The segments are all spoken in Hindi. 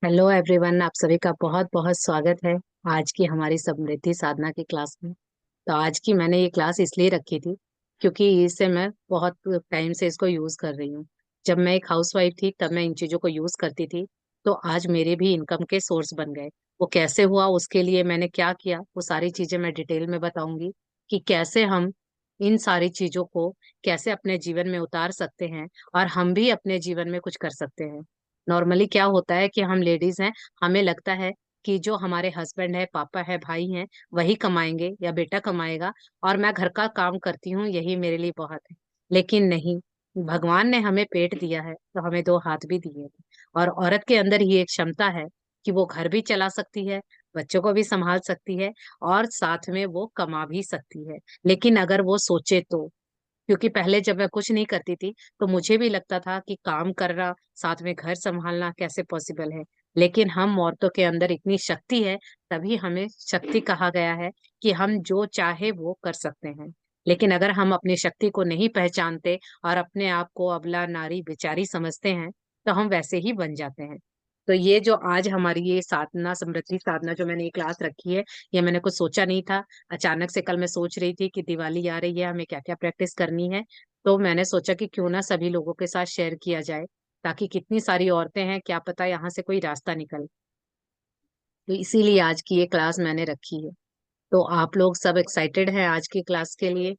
हेलो एवरीवन, आप सभी का बहुत बहुत स्वागत है आज की हमारी समृद्धि साधना की क्लास में। तो आज की मैंने ये क्लास इसलिए रखी थी क्योंकि इससे मैं बहुत टाइम से इसको यूज कर रही हूँ। जब मैं एक हाउसवाइफ थी तब मैं इन चीजों को यूज करती थी, तो आज मेरे भी इनकम के सोर्स बन गए। वो कैसे हुआ, उसके लिए मैंने क्या किया, वो सारी चीजें मैं डिटेल में बताऊंगी कि कैसे हम इन सारी चीजों को कैसे अपने जीवन में उतार सकते हैं और हम भी अपने जीवन में कुछ कर सकते हैं। नॉर्मली क्या होता है कि हम लेडीज हैं, हमें लगता है कि जो हमारे हस्बैंड है, पापा है, भाई हैं, वही कमाएंगे या बेटा कमाएगा और मैं घर का काम करती हूँ, यही मेरे लिए बहुत है। लेकिन नहीं, भगवान ने हमें पेट दिया है तो हमें दो हाथ भी दिए हैं। और औरत के अंदर ये एक क्षमता है कि वो घर भी चला सकती है, बच्चों को भी संभाल सकती है और साथ में वो कमा भी सकती है। लेकिन अगर वो सोचे तो, क्योंकि पहले जब मैं कुछ नहीं करती थी तो मुझे भी लगता था कि काम करना साथ में घर संभालना कैसे पॉसिबल है। लेकिन हम औरतों के अंदर इतनी शक्ति है, तभी हमें शक्ति कहा गया है कि हम जो चाहे वो कर सकते हैं। लेकिन अगर हम अपनी शक्ति को नहीं पहचानते और अपने आप को अबला नारी बेचारी समझते हैं, तो हम वैसे ही बन जाते हैं। तो ये जो आज हमारी ये साधना, समृद्धि साधना, जो मैंने ये क्लास रखी है, ये मैंने कुछ सोचा नहीं था। अचानक से कल मैं सोच रही थी कि दिवाली आ रही है, हमें क्या क्या प्रैक्टिस करनी है। तो मैंने सोचा कि क्यों ना सभी लोगों के साथ शेयर किया जाए, ताकि कितनी सारी औरतें हैं, क्या पता यहाँ से कोई रास्ता निकले। तो इसीलिए आज की ये क्लास मैंने रखी है। तो आप लोग सब एक्साइटेड हैं आज की क्लास के लिए?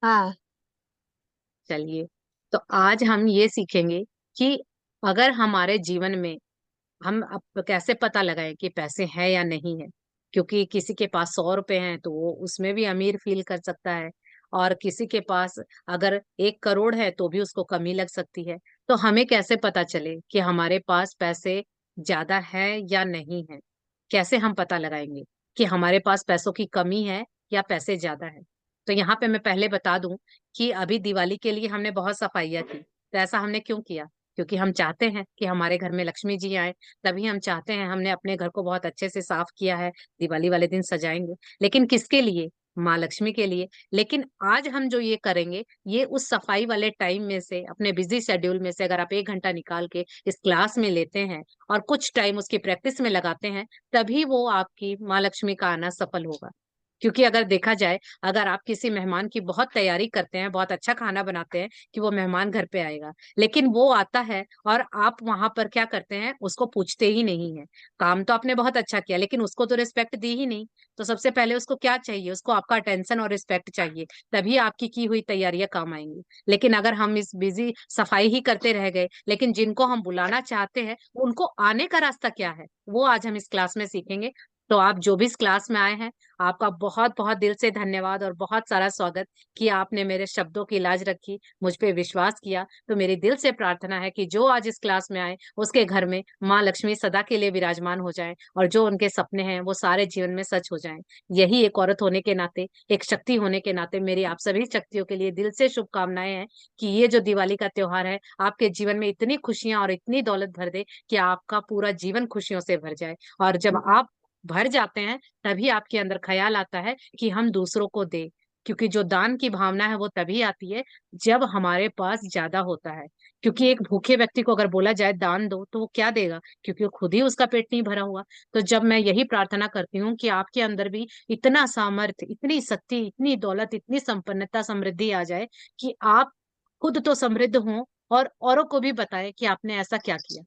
हाँ। चलिए, तो आज हम ये सीखेंगे कि अगर हमारे जीवन में हम अब कैसे पता लगाएं कि पैसे हैं या नहीं है। क्योंकि किसी के पास 100 रुपए हैं तो वो उसमें भी अमीर फील कर सकता है, और किसी के पास अगर 1 करोड़ है तो भी उसको कमी लग सकती है। तो हमें कैसे पता चले कि हमारे पास पैसे ज्यादा है या नहीं है? कैसे हम पता लगाएंगे कि हमारे पास पैसों की कमी है या पैसे ज्यादा है? तो यहाँ पे मैं पहले बता दूं कि अभी दिवाली के लिए हमने बहुत सफाइयाँ की। तो ऐसा हमने क्यों किया? क्योंकि हम चाहते हैं कि हमारे घर में लक्ष्मी जी आए। तभी हम चाहते हैं, हमने अपने घर को बहुत अच्छे से साफ किया है, दिवाली वाले दिन सजाएंगे। लेकिन किसके लिए? माँ लक्ष्मी के लिए। लेकिन आज हम जो ये करेंगे, ये उस सफाई वाले टाइम में से, अपने बिजी शेड्यूल में से अगर आप 1 घंटा निकाल के इस क्लास में लेते हैं और कुछ टाइम उसकी प्रैक्टिस में लगाते हैं, तभी वो आपकी माँ लक्ष्मी का आना सफल होगा। क्योंकि अगर देखा जाए, अगर आप किसी मेहमान की बहुत तैयारी करते हैं, बहुत अच्छा खाना बनाते हैं कि वो मेहमान घर पे आएगा, लेकिन वो आता है और आप वहां पर क्या करते हैं, उसको पूछते ही नहीं है। काम तो आपने बहुत अच्छा किया लेकिन उसको तो रिस्पेक्ट दी ही नहीं। तो सबसे पहले उसको क्या चाहिए? उसको आपका अटेंशन और रिस्पेक्ट चाहिए। तभी आपकी की हुई तैयारियां काम आएंगी। लेकिन अगर हम इस बिजी सफाई ही करते रह गए, लेकिन जिनको हम बुलाना चाहते हैं उनको आने का रास्ता क्या है, वो आज हम इस क्लास में सीखेंगे। तो आप जो भी इस क्लास में आए हैं, आपका बहुत बहुत दिल से धन्यवाद और बहुत सारा स्वागत कि आपने मेरे शब्दों की लाज रखी, मुझ पे विश्वास किया। तो मेरी दिल से प्रार्थना है कि जो आज इस क्लास में आए, उसके घर में माँ लक्ष्मी सदा के लिए विराजमान हो जाए और जो उनके सपने हैं वो सारे जीवन में सच हो जाएं। यही एक औरत होने के नाते, एक शक्ति होने के नाते, मेरी आप सभी शक्तियों के लिए दिल से शुभकामनाएं हैं कि ये जो दिवाली का त्योहार है, आपके जीवन में इतनी खुशियां और इतनी दौलत भर दे कि आपका पूरा जीवन खुशियों से भर जाए। और जब आप भर जाते हैं, तभी आपके अंदर ख्याल आता है कि हम दूसरों को दे। क्योंकि जो दान की भावना है वो तभी आती है जब हमारे पास ज्यादा होता है। क्योंकि एक भूखे व्यक्ति को अगर बोला जाए दान दो, तो वो क्या देगा? क्योंकि वो खुद ही, उसका पेट नहीं भरा हुआ। तो जब मैं यही प्रार्थना करती हूँ कि आपके अंदर भी इतना सामर्थ्य, इतनी शक्ति, इतनी दौलत, इतनी संपन्नता, समृद्धि आ जाए कि आप खुद तो समृद्ध हों और औरों को भी बताएं कि आपने ऐसा क्या किया,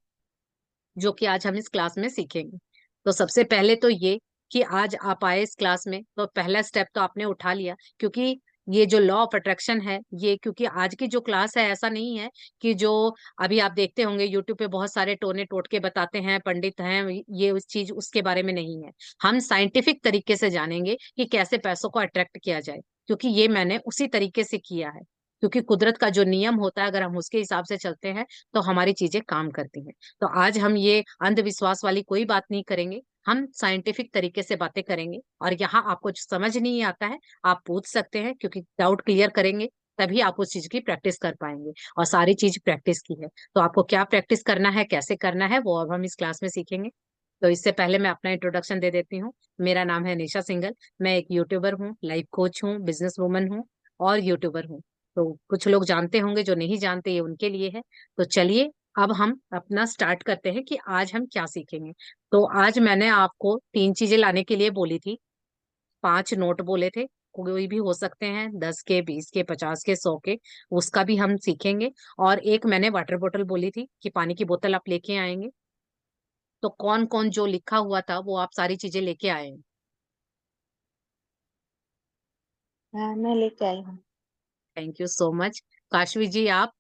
जो कि आज हम इस क्लास में सीखेंगे। तो सबसे पहले तो ये कि आज आप आए इस क्लास में, तो पहला स्टेप तो आपने उठा लिया। क्योंकि ये जो लॉ ऑफ अट्रैक्शन है, ये, क्योंकि आज की जो क्लास है, ऐसा नहीं है कि जो अभी आप देखते होंगे यूट्यूब पे बहुत सारे टोने टोटके बताते हैं, पंडित हैं, ये उस चीज उसके बारे में नहीं है। हम साइंटिफिक तरीके से जानेंगे कि कैसे पैसों को अट्रैक्ट किया जाए, क्योंकि ये मैंने उसी तरीके से किया है। क्योंकि कुदरत का जो नियम होता है, अगर हम उसके हिसाब से चलते हैं तो हमारी चीजें काम करती हैं। तो आज हम ये अंधविश्वास वाली कोई बात नहीं करेंगे, हम साइंटिफिक तरीके से बातें करेंगे। और यहाँ आपको जो समझ नहीं आता है, आप पूछ सकते हैं, क्योंकि डाउट क्लियर करेंगे तभी आप उस चीज की प्रैक्टिस कर पाएंगे। और सारी चीज प्रैक्टिस की है। तो आपको क्या प्रैक्टिस करना है, कैसे करना है, वो अब हम इस क्लास में सीखेंगे। तो इससे पहले मैं अपना इंट्रोडक्शन दे देती हूँ। मेरा नाम है निशा सिंगल। मैं एक यूट्यूबर हूँ, लाइफ कोच हूँ, बिजनेस वुमन हूँ और यूट्यूबर हूँ। तो कुछ लोग जानते होंगे, जो नहीं जानते ये उनके लिए है। तो चलिए अब हम अपना स्टार्ट करते हैं कि आज हम क्या सीखेंगे। तो आज मैंने आपको 3 चीजें लाने के लिए बोली थी। 5 नोट बोले थे, कोई भी हो सकते हैं, 10 के, 20 के, 50 के, 100 के। उसका भी हम सीखेंगे। और एक मैंने वाटर बोतल बोली थी कि पानी की बोतल आप लेके आएंगे। तो कौन कौन जो लिखा हुआ था वो आप सारी चीजें लेके आए हैं? हाँ, मैं लेके आई हूँ। Thank you so much. Kashvi ji आप?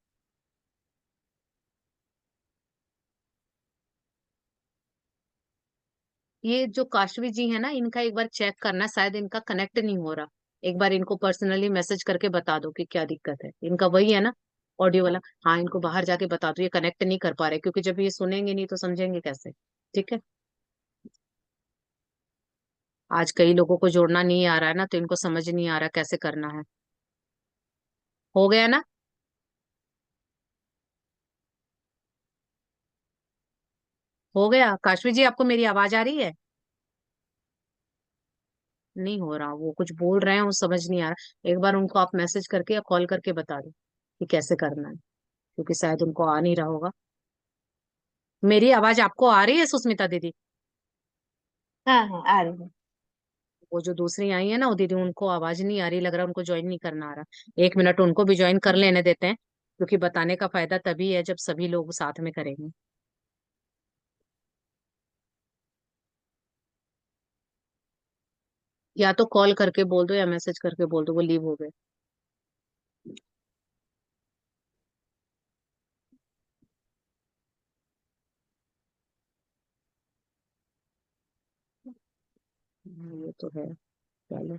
ये जो काशवी जी है ना, इनका एक बार चेक करना, शायद इनका कनेक्ट नहीं हो रहा। एक बार इनको पर्सनली मैसेज करके बता दो कि क्या दिक्कत है। इनका वही है ना, ऑडियो वाला। हाँ, इनको बाहर जाके बता दो ये कनेक्ट नहीं कर पा रहे, क्योंकि जब ये सुनेंगे नहीं तो समझेंगे कैसे। ठीक है। आज कई लोगों को जोड़ना नहीं आ रहा है ना, तो इनको समझ नहीं आ रहा कैसे करना है। हो गया ना? हो गया। काशवी जी आपको मेरी आवाज आ रही है? नहीं हो रहा, वो कुछ बोल रहे हैं, वो समझ नहीं आ रहा। एक बार उनको आप मैसेज करके या कॉल करके बता दो कि कैसे करना है, क्योंकि शायद उनको आ नहीं रहा होगा। मेरी आवाज आपको आ रही है सुस्मिता दीदी? हाँ हाँ, आ रही है। वो जो दूसरी आई है ना, वो दीदी, उनको आवाज नहीं आ रही, लग रहा है उनको ज्वाइन नहीं करना आ रहा। 1 मिनट उनको भी ज्वाइन कर लेने देते हैं, क्योंकि बताने का फायदा तभी है जब सभी लोग साथ में करेंगे। या तो कॉल करके बोल दो या मैसेज करके बोल दो वो लीव हो गए। ये तो है। चलो,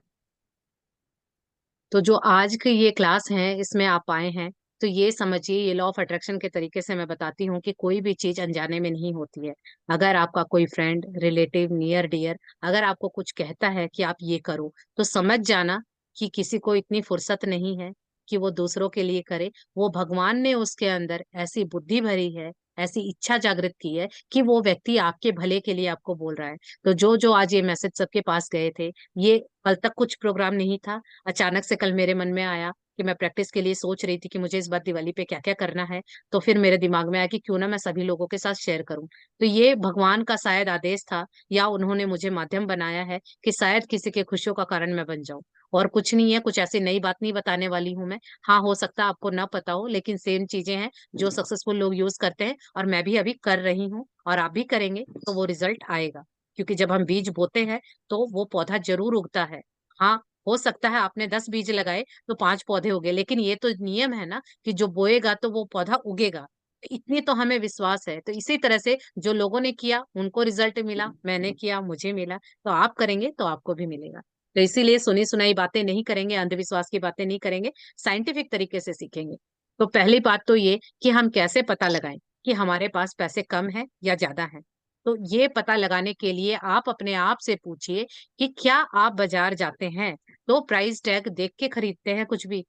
तो जो आज की ये क्लास है इसमें आप आए हैं, तो ये समझिए, ये लॉ ऑफ अट्रैक्शन के तरीके से मैं बताती हूँ कि कोई भी चीज अनजाने में नहीं होती है। अगर आपका कोई फ्रेंड, रिलेटिव, नियर डियर अगर आपको कुछ कहता है कि आप ये करो, तो समझ जाना कि किसी को इतनी फुर्सत नहीं है कि वो दूसरों के लिए करे। वो भगवान ने उसके अंदर ऐसी बुद्धि भरी है, ऐसी इच्छा जागृत की है कि वो व्यक्ति आपके भले के लिए आपको बोल रहा है। तो जो जो आज ये मैसेज सबके पास गए थे, ये कल तक कुछ प्रोग्राम नहीं था। अचानक से कल मेरे मन में आया कि मैं प्रैक्टिस के लिए सोच रही थी कि मुझे इस बार दिवाली पे क्या क्या करना है। तो फिर मेरे दिमाग में आया कि क्यों ना मैं सभी लोगों के साथ शेयर करूं। तो ये भगवान का शायद आदेश था, या उन्होंने मुझे माध्यम बनाया है कि शायद किसी के खुशियों का कारण मैं बन जाऊं। और कुछ नहीं है, कुछ ऐसी नई बात नहीं बताने वाली हूं मैं। हाँ, हो सकता है आपको ना पता हो, लेकिन सेम चीजें हैं जो सक्सेसफुल लोग यूज करते हैं, और मैं भी अभी कर रही हूँ, और आप भी करेंगे तो वो रिजल्ट आएगा। क्योंकि जब हम बीज बोते हैं तो वो पौधा जरूर उगता है। हाँ, हो सकता है आपने 10 बीज लगाए तो 5 पौधे उगे, लेकिन ये तो नियम है ना कि जो बोएगा तो वो पौधा उगेगा। इतनी तो हमें विश्वास है। तो इसी तरह से जो लोगों ने किया उनको रिजल्ट मिला, मैंने किया मुझे मिला, तो आप करेंगे तो आपको भी मिलेगा। तो इसीलिए सुनी सुनाई बातें नहीं करेंगे, अंधविश्वास की बातें नहीं करेंगे, साइंटिफिक तरीके से सीखेंगे। तो पहली बात तो ये कि हम कैसे पता लगाएं कि हमारे पास पैसे कम है या ज्यादा है। तो ये पता लगाने के लिए आप अपने आप से पूछिए कि क्या आप बाजार जाते हैं तो प्राइस टैग देख के खरीदते हैं कुछ भी?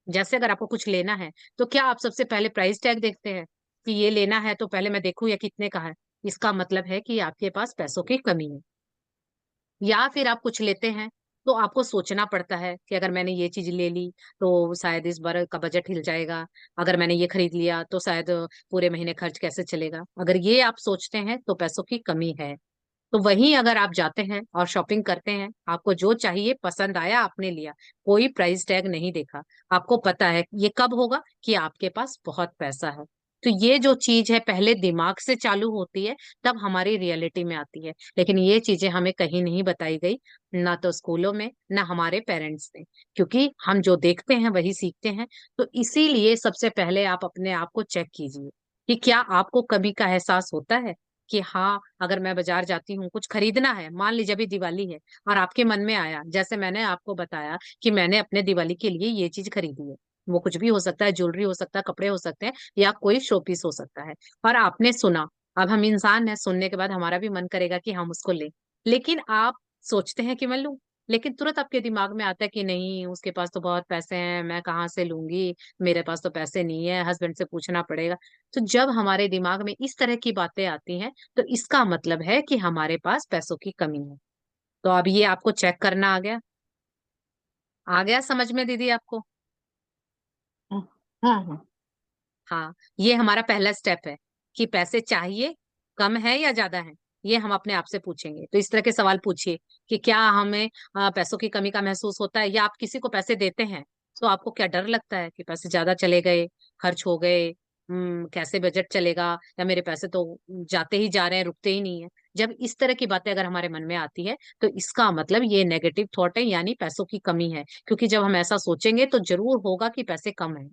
जैसे अगर आपको कुछ लेना है, तो क्या आप सबसे पहले प्राइस टैग देखते हैं कि ये लेना है तो पहले मैं देखूं या कितने का है? इसका मतलब है कि आपके पास पैसों की कमी है। या फिर आप कुछ लेते हैं तो आपको सोचना पड़ता है कि अगर मैंने ये चीज ले ली तो शायद इस बार का बजट हिल जाएगा, अगर मैंने ये खरीद लिया तो शायद पूरे महीने खर्च कैसे चलेगा। अगर ये आप सोचते हैं तो पैसों की कमी है। तो वहीं अगर आप जाते हैं और शॉपिंग करते हैं, आपको जो चाहिए पसंद आया, आपने लिया, कोई प्राइस टैग नहीं देखा, आपको पता है ये कब होगा कि आपके पास बहुत पैसा है। तो ये जो चीज है पहले दिमाग से चालू होती है, तब हमारी रियलिटी में आती है। लेकिन ये चीजें हमें कहीं नहीं बताई गई, ना तो स्कूलों में, ना हमारे पेरेंट्स ने। क्योंकि हम जो देखते हैं वही सीखते हैं। तो इसीलिए सबसे पहले आप अपने आप को चेक कीजिए कि क्या आपको कमी का एहसास होता है कि हाँ, अगर मैं बाजार जाती हूँ कुछ खरीदना है, मान लीजिए अभी दिवाली है, और आपके मन में आया, जैसे मैंने आपको बताया कि मैंने अपने दिवाली के लिए ये चीज खरीदी है। वो कुछ भी हो सकता है, ज्वेलरी हो सकता है, कपड़े हो सकते हैं, या कोई शोपीस हो सकता है। और आपने सुना, अब हम इंसान हैं, सुनने के बाद हमारा भी मन करेगा कि हम उसको लें। लेकिन आप सोचते हैं कि मैं लूं? लेकिन तुरंत आपके दिमाग में आता है कि नहीं, उसके पास तो बहुत पैसे हैं, मैं कहाँ से लूंगी, मेरे पास तो पैसे नहीं है, हस्बैंड से पूछना पड़ेगा। तो जब हमारे दिमाग में इस तरह की बातें आती हैं, तो इसका मतलब है कि हमारे पास पैसों की कमी है। तो अब ये आपको चेक करना आ गया समझ में दीदी आपको? हाँ हाँ हाँ। हाँ, ये हमारा पहला स्टेप है कि पैसे चाहिए, कम है या ज्यादा है। ये हम अपने आप से पूछेंगे। तो इस तरह के सवाल पूछिए कि क्या हमें पैसों की कमी का महसूस होता है, या आप किसी को पैसे देते हैं तो आपको क्या डर लगता है कि पैसे ज्यादा चले गए, खर्च हो गए, कैसे बजट चलेगा, या मेरे पैसे तो जाते ही जा रहे हैं, रुकते ही नहीं है। जब इस तरह की बातें अगर हमारे मन में आती है, तो इसका मतलब ये नेगेटिव थॉट है, यानी पैसों की कमी है। क्योंकि जब हम ऐसा सोचेंगे तो जरूर होगा कि पैसे कम है।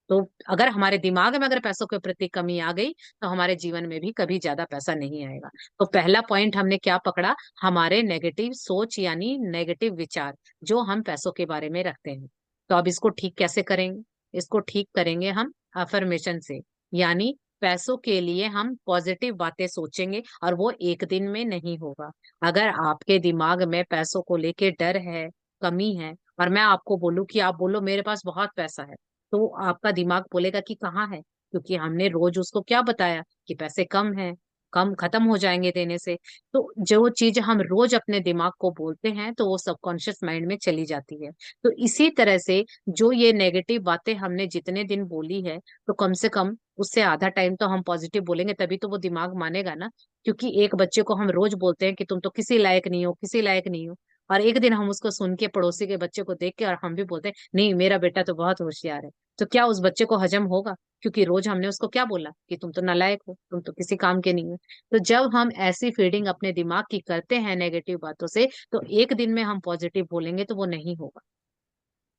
तो अगर हमारे दिमाग में अगर पैसों के प्रति कमी आ गई, तो हमारे जीवन में भी कभी ज्यादा पैसा नहीं आएगा। तो पहला पॉइंट हमने क्या पकड़ा? हमारे नेगेटिव सोच यानी नेगेटिव विचार जो हम पैसों के बारे में रखते हैं। तो अब इसको ठीक कैसे करेंगे? इसको ठीक करेंगे हम अफर्मेशन से, यानी पैसों के लिए हम पॉजिटिव बातें सोचेंगे, और वो एक दिन में नहीं होगा। अगर आपके दिमाग में पैसों को लेके डर है, कमी है, और मैं आपको बोलूं कि आप बोलो मेरे पास बहुत पैसा है, तो आपका दिमाग बोलेगा कि कहाँ है, क्योंकि हमने रोज उसको क्या बताया कि पैसे कम हैं, कम खत्म हो जाएंगे देने से। तो जो चीज हम रोज अपने दिमाग को बोलते हैं, तो वो सबकॉन्शियस माइंड में चली जाती है। तो इसी तरह से जो ये नेगेटिव बातें हमने जितने दिन बोली है, तो कम से कम उससे आधा टाइम तो हम पॉजिटिव बोलेंगे, तभी तो वो दिमाग मानेगा ना। क्योंकि एक बच्चे को हम रोज बोलते हैं कि तुम तो किसी लायक नहीं हो, किसी लायक नहीं हो, और एक दिन हम उसको सुन के पड़ोसी के बच्चे को देख के और हम भी बोलते हैं नहीं मेरा बेटा तो बहुत होशियार है, तो क्या उस बच्चे को हजम होगा? क्योंकि रोज हमने उसको क्या बोला कि तुम तो नालायक हो, तुम तो किसी काम के नहीं हो। तो जब हम ऐसी फीडिंग अपने दिमाग की करते हैं नेगेटिव बातों से, तो एक दिन में हम पॉजिटिव बोलेंगे तो वो नहीं होगा।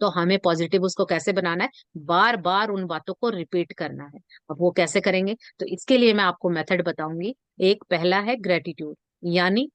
तो हमें पॉजिटिव उसको कैसे बनाना है? बार बार उन बातों को रिपीट करना है। अब वो कैसे करेंगे? तो इसके लिए मैं आपको मेथड बताऊंगी। एक पहला है ग्रेटिट्यूड, यानी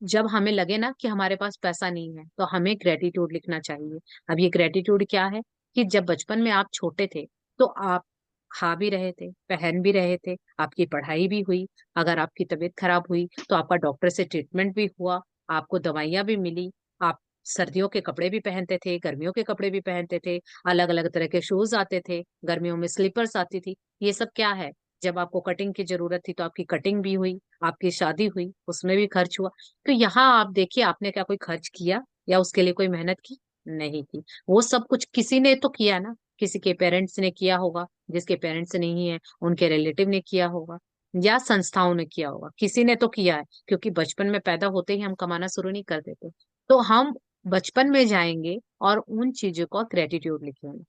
जब हमें लगे ना कि हमारे पास पैसा नहीं है, तो हमें ग्रेटिट्यूड लिखना चाहिए। अब ये ग्रेटिट्यूड क्या है? कि जब बचपन में आप छोटे थे, तो आप खा भी रहे थे, पहन भी रहे थे, आपकी पढ़ाई भी हुई, अगर आपकी तबीयत खराब हुई तो आपका डॉक्टर से ट्रीटमेंट भी हुआ, आपको दवाइयां भी मिली, आप सर्दियों के कपड़े भी पहनते थे, गर्मियों के कपड़े भी पहनते थे, अलग अलग तरह के शूज आते थे, गर्मियों में स्लीपर्स आती थी। ये सब क्या है? जब आपको कटिंग की जरूरत थी तो आपकी कटिंग भी हुई, आपकी शादी हुई, उसमें भी खर्च हुआ। तो यहाँ आप देखिए, आपने क्या कोई खर्च किया या उसके लिए कोई मेहनत की? नहीं की। वो सब कुछ किसी ने तो किया ना। किसी के पेरेंट्स ने किया होगा, जिसके पेरेंट्स नहीं है उनके रिलेटिव ने किया होगा, या संस्थाओं ने किया होगा, किसी ने तो किया है। क्योंकि बचपन में पैदा होते ही हम कमाना शुरू नहीं कर देते। तो हम बचपन में जाएंगे और उन चीजों का ग्रेटिट्यूड लिखेंगे।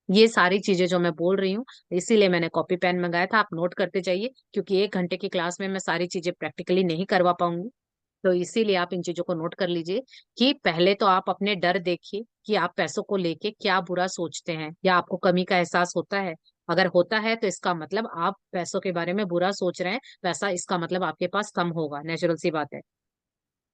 ये सारी चीजें जो मैं बोल रही हूँ, इसीलिए मैंने कॉपी पेन मंगाया था, आप नोट करते जाइए, क्योंकि 1 घंटे की क्लास में मैं सारी चीजें प्रैक्टिकली नहीं करवा पाऊंगी। तो इसीलिए आप इन चीजों को नोट कर लीजिए कि पहले तो आप अपने डर देखिए कि आप पैसों को लेके क्या बुरा सोचते हैं, या आपको कमी का एहसास होता है। अगर होता है तो इसका मतलब आप पैसों के बारे में बुरा सोच रहे हैं, पैसा इसका मतलब आपके पास कम होगा, नेचुरल सी बात है।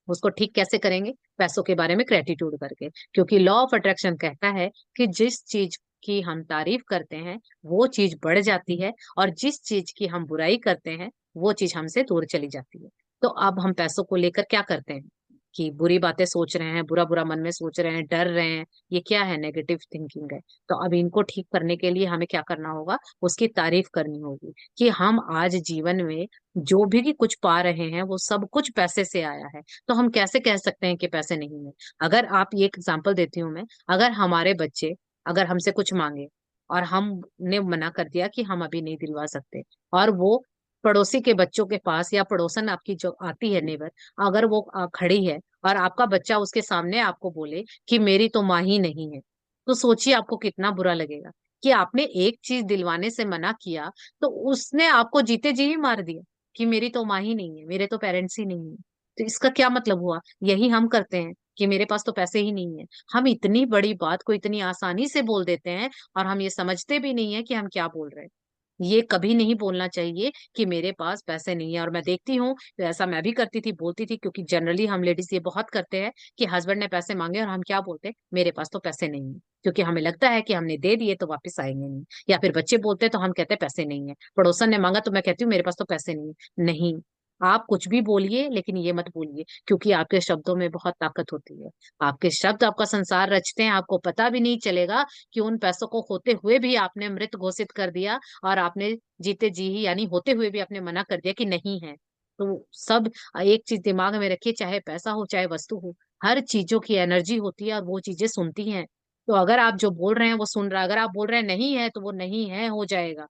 उसको ठीक कैसे करेंगे? पैसों के बारे में ग्रेटिट्यूड करके। क्योंकि लॉ ऑफ अट्रैक्शन कहता है कि जिस चीज की हम तारीफ करते हैं, वो चीज बढ़ जाती है, और जिस चीज की हम बुराई करते हैं, वो चीज हमसे दूर चली जाती है। तो अब हम पैसों को लेकर क्या करते हैं कि बुरी बातें सोच रहे हैं, बुरा बुरा मन में सोच रहे हैं, डर रहे हैं। ये क्या है? नेगेटिव थिंकिंग है। तो अब इनको ठीक करने के लिए हमें क्या करना होगा? उसकी तारीफ करनी होगी कि हम आज जीवन में जो भी कुछ पा रहे हैं, वो सब कुछ पैसे से आया है। तो हम कैसे कह सकते हैं कि पैसे नहीं है? अगर आप, ये एग्जांपल देती हूँ मैं, अगर हमारे बच्चे अगर हमसे कुछ मांगे, और हमने मना कर दिया कि हम अभी नहीं दिलवा सकते, और वो पड़ोसी के बच्चों के पास, या पड़ोसन आपकी जो आती है नेबर, अगर वो खड़ी है और आपका बच्चा उसके सामने आपको बोले कि मेरी तो माँ ही नहीं है, तो सोचिए आपको कितना बुरा लगेगा कि आपने एक चीज दिलवाने से मना किया, तो उसने आपको जीते जी ही मार दिया कि मेरी तो माँ ही नहीं है, मेरे तो पेरेंट्स ही नहीं है। तो इसका क्या मतलब हुआ? यही हम करते हैं कि मेरे पास तो पैसे ही नहीं है। हम इतनी बड़ी बात को इतनी आसानी से बोल देते हैं, और हम ये समझते भी नहीं है कि हम क्या बोल रहे हैं। ये कभी नहीं बोलना चाहिए कि मेरे पास पैसे नहीं है। और मैं देखती हूँ, तो ऐसा मैं भी करती थी, बोलती थी, क्योंकि जनरली हम लेडीज ये बहुत करते हैं कि हस्बैंड ने पैसे मांगे और हम क्या बोलते हैं? मेरे पास तो पैसे नहीं है। क्योंकि हमें लगता है कि हमने दे दिए तो वापस आएंगे नहीं। या फिर बच्चे बोलते हैं तो हम कहते हैं पैसे नहीं है। पड़ोसन ने मांगा तो मैं कहती हूँ मेरे पास तो पैसे नहीं है। नहीं, आप कुछ भी बोलिए लेकिन ये मत बोलिए, क्योंकि आपके शब्दों में बहुत ताकत होती है। आपके शब्द आपका संसार रचते हैं, आपको पता भी नहीं चलेगा कि उन पैसों को होते हुए भी आपने मृत घोषित कर दिया, और आपने जीते जी ही यानी होते हुए भी आपने मना कर दिया कि नहीं है। तो सब एक चीज दिमाग में रखिए, चाहे पैसा हो चाहे वस्तु हो, हर चीजों की एनर्जी होती है और वो चीजें सुनती हैं। तो अगर आप जो बोल रहे हैं वो सुन रहा है, अगर आप बोल रहे हैं नहीं है तो वो नहीं है हो जाएगा।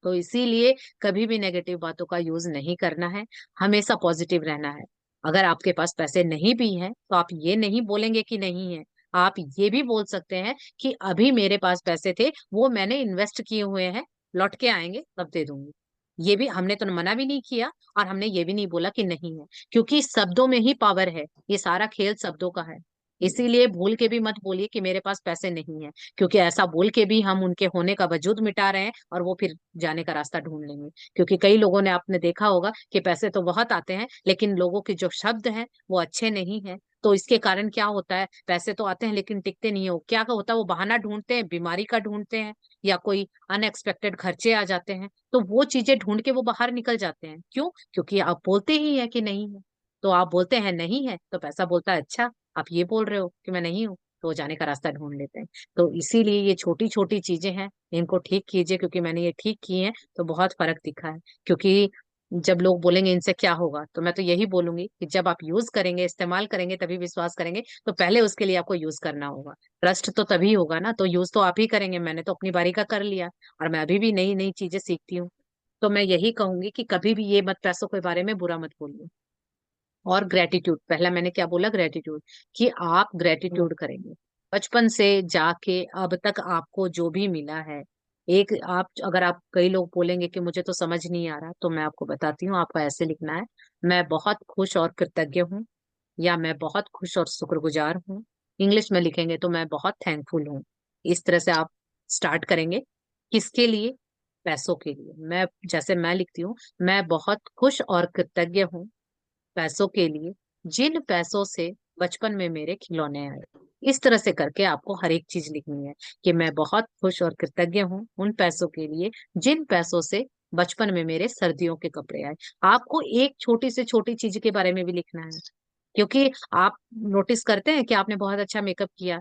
तो इसीलिए कभी भी नेगेटिव बातों का यूज नहीं करना है, हमेशा पॉजिटिव रहना है। अगर आपके पास पैसे नहीं भी हैं तो आप ये नहीं बोलेंगे कि नहीं है, आप ये भी बोल सकते हैं कि अभी मेरे पास पैसे थे, वो मैंने इन्वेस्ट किए हुए हैं, लौट के आएंगे तब दे दूंगी। ये भी हमने तो मना भी नहीं किया, और हमने ये भी नहीं बोला कि नहीं है, क्योंकि शब्दों में ही पावर है, ये सारा खेल शब्दों का है। इसीलिए भूल के भी मत बोलिए कि मेरे पास पैसे नहीं है, क्योंकि ऐसा बोल के भी हम उनके होने का वजूद मिटा रहे हैं, और वो फिर जाने का रास्ता ढूंढ लेंगे। क्योंकि कई लोगों ने, आपने देखा होगा कि पैसे तो बहुत आते हैं लेकिन लोगों के जो शब्द हैं वो अच्छे नहीं हैं। तो इसके कारण क्या होता है, पैसे तो आते हैं लेकिन टिकते नहीं हो, क्या होता है, वो बहाना ढूंढते हैं, बीमारी का ढूंढते हैं, या कोई अनएक्सपेक्टेड खर्चे आ जाते हैं, तो वो चीजें ढूंढ के वो बाहर निकल जाते हैं। क्यों? क्योंकि आप बोलते ही है कि नहीं है। तो आप बोलते हैं नहीं है, तो पैसा बोलता है अच्छा, आप ये बोल रहे हो कि मैं नहीं हूँ, तो वो जाने का रास्ता ढूंढ लेते हैं। तो इसीलिए ये छोटी छोटी चीजें हैं, इनको ठीक कीजिए, क्योंकि मैंने ये ठीक की हैं तो बहुत फर्क दिखा है। क्योंकि जब लोग बोलेंगे इनसे क्या होगा, तो मैं तो यही बोलूंगी कि जब आप यूज करेंगे, इस्तेमाल करेंगे, तभी विश्वास करेंगे, तो पहले उसके लिए आपको यूज करना होगा। ट्रस्ट तो तभी होगा ना, तो यूज तो आप ही करेंगे, मैंने तो अपनी बारी का कर लिया, और मैं अभी भी नई नई चीजें सीखती हूँ। तो मैं यही कहूंगी कि कभी भी ये मत, पैसों के बारे में बुरा मत बोलिए। और ग्रेटिट्यूड, पहला मैंने क्या बोला, ग्रेटिट्यूड, कि आप ग्रेटिट्यूड करेंगे। बचपन से जाके अब तक आपको जो भी मिला है, एक आप, अगर आप, कई लोग बोलेंगे कि मुझे तो समझ नहीं आ रहा, तो मैं आपको बताती हूँ, आपको ऐसे लिखना है, मैं बहुत खुश और कृतज्ञ हूँ, या मैं बहुत खुश और शुक्रगुजार हूँ। इंग्लिश में लिखेंगे तो मैं बहुत थैंकफुल हूँ। इस तरह से आप स्टार्ट करेंगे। किसके लिए? पैसों के लिए। मैं, जैसे मैं लिखती हूँ, मैं बहुत खुश और कृतज्ञ हूँ पैसों के लिए, जिन पैसों से बचपन में मेरे खिलौने आए। इस तरह से करके आपको हर एक चीज लिखनी है, कि मैं बहुत खुश और कृतज्ञ हूँ उन पैसों के लिए जिन पैसों से बचपन में मेरे सर्दियों के कपड़े आए। आपको एक छोटी से छोटी चीज के बारे में भी लिखना है, क्योंकि आप नोटिस करते हैं कि आपने बहुत अच्छा मेकअप किया,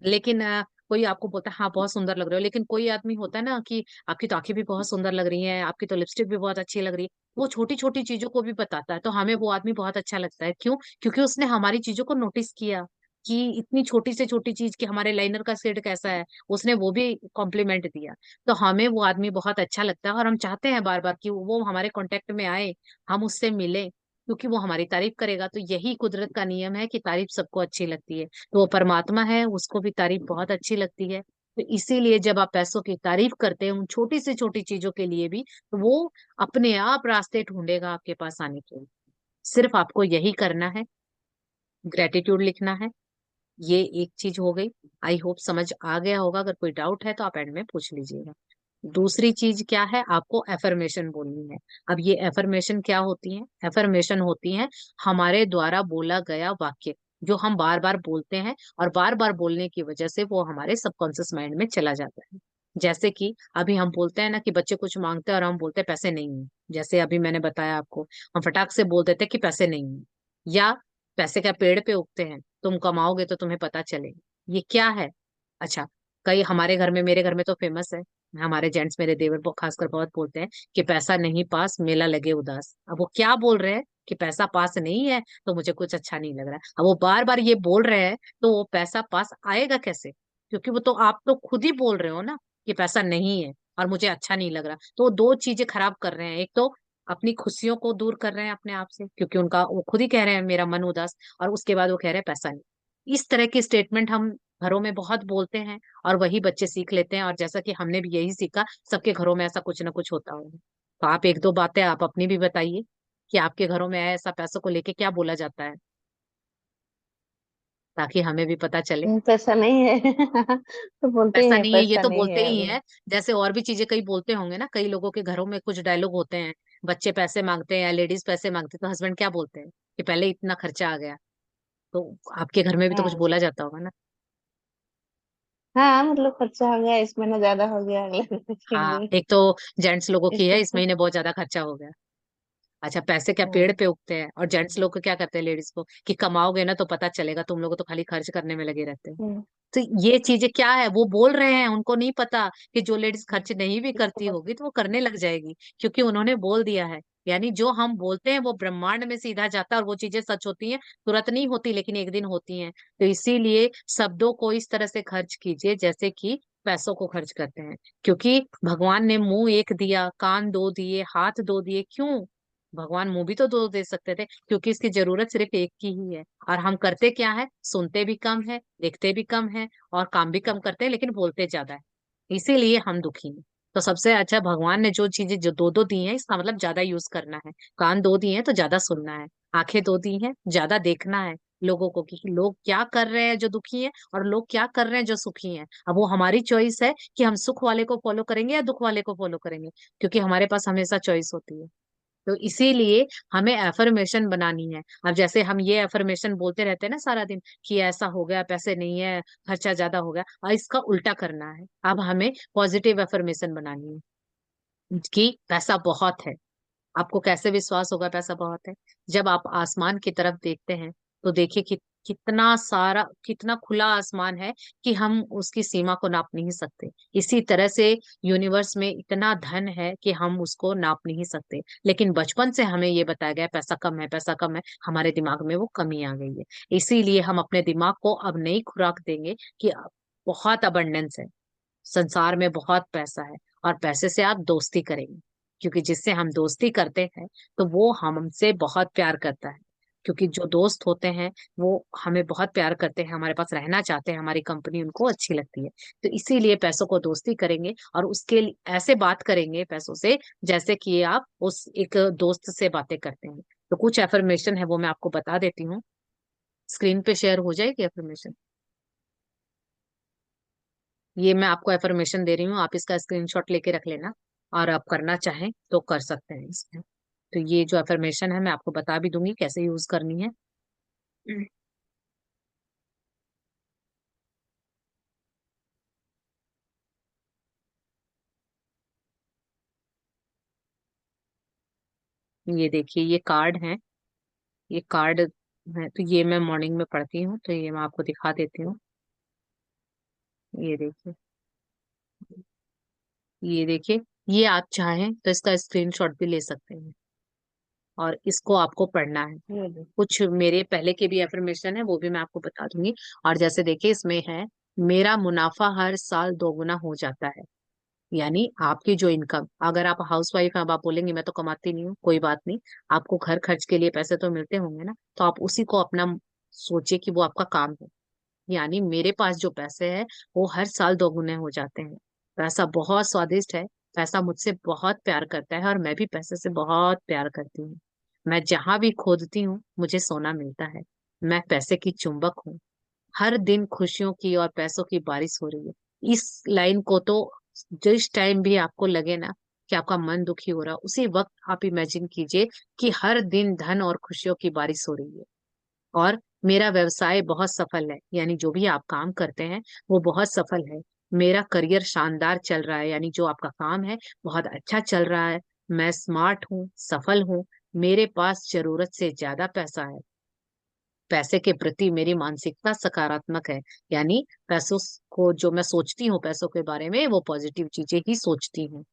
लेकिन कोई आपको बोलता है हाँ बहुत सुंदर लग रहे हो, लेकिन कोई आदमी होता है ना कि आपकी तो आंखें भी बहुत सुंदर लग रही हैं, आपकी तो लिपस्टिक भी बहुत अच्छी लग रही है, वो छोटी छोटी चीजों को भी बताता है, तो हमें वो आदमी बहुत अच्छा लगता है। क्यों? क्योंकि उसने हमारी चीजों को नोटिस किया, कि इतनी छोटी से छोटी चीज, कि हमारे लाइनर का शेड कैसा है, उसने वो भी कॉम्प्लीमेंट दिया। तो हमें वो आदमी बहुत अच्छा लगता है, और हम चाहते हैं बार बार कि वो हमारे कांटेक्ट में आए, हम उससे मिले, क्योंकि वो हमारी तारीफ करेगा। तो यही कुदरत का नियम है कि तारीफ सबको अच्छी लगती है, तो वो परमात्मा है, उसको भी तारीफ बहुत अच्छी लगती है। तो इसीलिए जब आप पैसों की तारीफ करते हैं उन छोटी से छोटी चीजों के लिए भी, तो वो अपने आप रास्ते ढूंढेगा आपके पास आने के लिए। सिर्फ आपको यही करना है, ग्रेटिट्यूड लिखना है। ये एक चीज हो गई। आई होप समझ आ गया होगा, अगर कोई डाउट है तो आप एंड में पूछ लीजिएगा। दूसरी चीज क्या है, आपको एफर्मेशन बोलनी है। अब ये एफर्मेशन क्या होती है? एफर्मेशन होती है हमारे द्वारा बोला गया वाक्य, जो हम बार बार बोलते हैं, और बार बार बोलने की वजह से वो हमारे सबकॉन्शियस माइंड में चला जाता है। जैसे कि अभी हम बोलते हैं ना कि बच्चे कुछ मांगते हैं और हम बोलते हैं पैसे नहीं है, जैसे अभी मैंने बताया आपको, हम फटाक से बोल देते हैं कि पैसे नहीं है, या पैसे क्या पेड़ पे उगते हैं, तुम कमाओगे तो तुम्हें पता चलेगा। ये क्या है? अच्छा, कई हमारे घर में, मेरे घर में तो फेमस है, हमारे जेंट्स, मेरे देवर खासकर बहुत बोलते हैं कि पैसा नहीं पास मेला लगे उदास। अब वो क्या बोल रहे हैं कि पैसा पास नहीं है तो मुझे कुछ अच्छा नहीं लग रहा। अब वो बार बार ये बोल रहे हैं, तो वो पैसा पास आएगा कैसे? क्योंकि वो तो, आप तो खुद ही बोल रहे हो ना कि पैसा नहीं है और मुझे अच्छा नहीं लग रहा, तो वो दो चीजें खराब कर रहे हैं। एक तो अपनी खुशियों को दूर कर रहे हैं अपने आप से, क्योंकि उनका, वो खुद ही कह रहे हैं मेरा मन उदास, और उसके बाद वो कह रहे हैं पैसा नहीं। इस तरह की स्टेटमेंट हम घरों में बहुत बोलते हैं, और वही बच्चे सीख लेते हैं, और जैसा कि हमने भी यही सीखा, सबके घरों में ऐसा कुछ ना कुछ होता होगा। तो आप एक दो बातें आप अपनी भी बताइए, कि आपके घरों में ऐसा पैसों को लेके क्या बोला जाता है, ताकि हमें भी पता चले। पैसा नहीं है। तो बोलते ही पैसा हैं नहीं है ये पैसा तो नहीं बोलते है ही अभी। हैं, जैसे और भी चीजें कई बोलते होंगे ना, कई लोगों के घरों में कुछ डायलॉग होते हैं, बच्चे पैसे मांगते हैं या लेडीज पैसे मांगते हैं, तो हस्बैंड क्या बोलते हैं कि पहले इतना खर्चा आ गया। तो आपके घर में भी तो कुछ हाँ बोला जाता होगा ना। हाँ, मतलब खर्चा हो गया, इस महीने ज्यादा हो गया, अगले महीने हाँ, देखेंगे। एक तो जेंट्स लोगों की इस है, तरह इस से। महीने बहुत ज्यादा खर्चा हो गया। अच्छा, पैसे क्या पेड़ हम्म। पे उगते हैं? और जेंट्स लोग को क्या करते हैं, लेडीज को, कि कमाओगे ना तो पता चलेगा, तुम लोग तो खाली खर्च करने में लगे रहते हैं। हम्म। तो ये चीजें क्या है, वो बोल रहे हैं, उनको नहीं पता कि जो लेडीज खर्च नहीं भी किसको करती पता। होगी तो वो करने लग जाएगी, क्योंकि उन्होंने बोल दिया है। यानी जो हम बोलते हैं वो ब्रह्मांड में सीधा जाता है, और वो चीजें सच होती हैं। तुरंत नहीं होती, लेकिन एक दिन होती हैं। तो इसीलिए शब्दों को इस तरह से खर्च कीजिए जैसे कि पैसों को खर्च करते हैं। क्योंकि भगवान ने मुंह एक दिया, कान दो दिए, हाथ दो दिए, क्यों? भगवान मुंह भी तो दो दे सकते थे, क्योंकि इसकी जरूरत सिर्फ एक की ही है। और हम करते क्या है, सुनते भी कम है, देखते भी कम है, और काम भी कम करते हैं, लेकिन बोलते ज्यादा है। इसीलिए हम दुखी हैं। तो सबसे अच्छा, भगवान ने जो चीजें जो दो दो दी हैं, इसका मतलब ज्यादा यूज करना है। कान दो दिए हैं तो ज्यादा सुनना है। आंखें दो दी हैं, ज्यादा देखना है लोगों को, कि लोग क्या कर रहे हैं जो दुखी हैं, और लोग क्या कर रहे हैं जो सुखी हैं। अब वो हमारी चॉइस है कि हम सुख वाले को फॉलो करेंगे या दुख वाले को फॉलो करेंगे, क्योंकि हमारे पास हमेशा चॉइस होती है। तो इसीलिए हमें एफर्मेशन बनानी है। अब जैसे हम ये एफर्मेशन बोलते रहते हैं ना सारा दिन, कि ऐसा हो गया, पैसे नहीं है, खर्चा ज्यादा हो गया, और इसका उल्टा करना है। अब हमें पॉजिटिव एफर्मेशन बनानी है कि पैसा बहुत है। आपको कैसे विश्वास होगा पैसा बहुत है? जब आप आसमान की तरफ देखते हैं तो देखिए कि कितना सारा, कितना खुला आसमान है, कि हम उसकी सीमा को नाप नहीं सकते। इसी तरह से यूनिवर्स में इतना धन है कि हम उसको नाप नहीं सकते, लेकिन बचपन से हमें ये बताया गया है, पैसा कम है, पैसा कम है। हमारे दिमाग में वो कमी आ गई है। इसीलिए हम अपने दिमाग को अब नई खुराक देंगे कि बहुत अबंडेंस है, संसार में बहुत पैसा है, और पैसे से आप दोस्ती करेंगे। क्योंकि जिससे हम दोस्ती करते हैं तो वो हमसे बहुत प्यार करता है। क्योंकि जो दोस्त होते हैं वो हमें बहुत प्यार करते हैं, हमारे पास रहना चाहते हैं, हमारी कंपनी उनको अच्छी लगती है। तो इसीलिए पैसों को दोस्ती करेंगे, और उसके ऐसे बात करेंगे पैसों से जैसे कि आप उस एक दोस्त से बातें करते हैं। तो कुछ एफर्मेशन है, वो मैं आपको बता देती हूँ। स्क्रीन पे शेयर हो जाएगी एफर्मेशन। ये मैं आपको एफर्मेशन दे रही हूँ, आप इसका स्क्रीनशॉट लेके रख लेना, और आप करना चाहें तो कर सकते हैं इसमें। तो ये जो एफर्मेशन है मैं आपको बता भी दूंगी कैसे यूज करनी है। ये देखिए, ये कार्ड है, ये कार्ड है। तो ये मैं मॉर्निंग में पढ़ती हूँ, तो ये मैं आपको दिखा देती हूँ। ये देखिए, ये देखिए, ये आप चाहें तो इसका स्क्रीनशॉट भी ले सकते हैं, और इसको आपको पढ़ना है। ये भी। कुछ मेरे पहले के भी एफर्मेशन है, वो भी मैं आपको बता दूंगी। और जैसे देखिए, इसमें है, मेरा मुनाफा हर साल दोगुना हो जाता है। यानी आपकी जो इनकम, अगर आप हाउस वाइफ हैं, अब आप बोलेंगे मैं तो कमाती नहीं हूँ, कोई बात नहीं। आपको घर खर्च के लिए पैसे तो मिलते होंगे ना, तो आप उसी को अपना सोचिए कि वो आपका काम है। यानी मेरे पास जो पैसे हैं वो हर साल दोगुने हो जाते हैं। पैसा बहुत स्वादिष्ट है। पैसा मुझसे बहुत प्यार करता है, और मैं भी पैसे से बहुत प्यार करती हूँ। मैं जहां भी खोदती हूँ मुझे सोना मिलता है। मैं पैसे की चुंबक हूँ। हर दिन खुशियों की और पैसों की बारिश हो रही है। इस लाइन को तो जिस टाइम भी आपको लगे ना कि आपका मन दुखी हो रहा, उसी वक्त आप इमेजिन कीजिए कि हर दिन धन और खुशियों की बारिश हो रही है। और मेरा व्यवसाय बहुत सफल है, यानी जो भी आप काम करते हैं वो बहुत सफल है। मेरा करियर शानदार चल रहा है, यानी जो आपका काम है बहुत अच्छा चल रहा है। मैं स्मार्ट हूँ, सफल हूँ। मेरे पास जरूरत से ज्यादा पैसा है। पैसे के प्रति मेरी मानसिकता सकारात्मक है। यानी पैसों को जो मैं सोचती हूँ, पैसों के बारे में वो पॉजिटिव चीजें ही सोचती हूँ।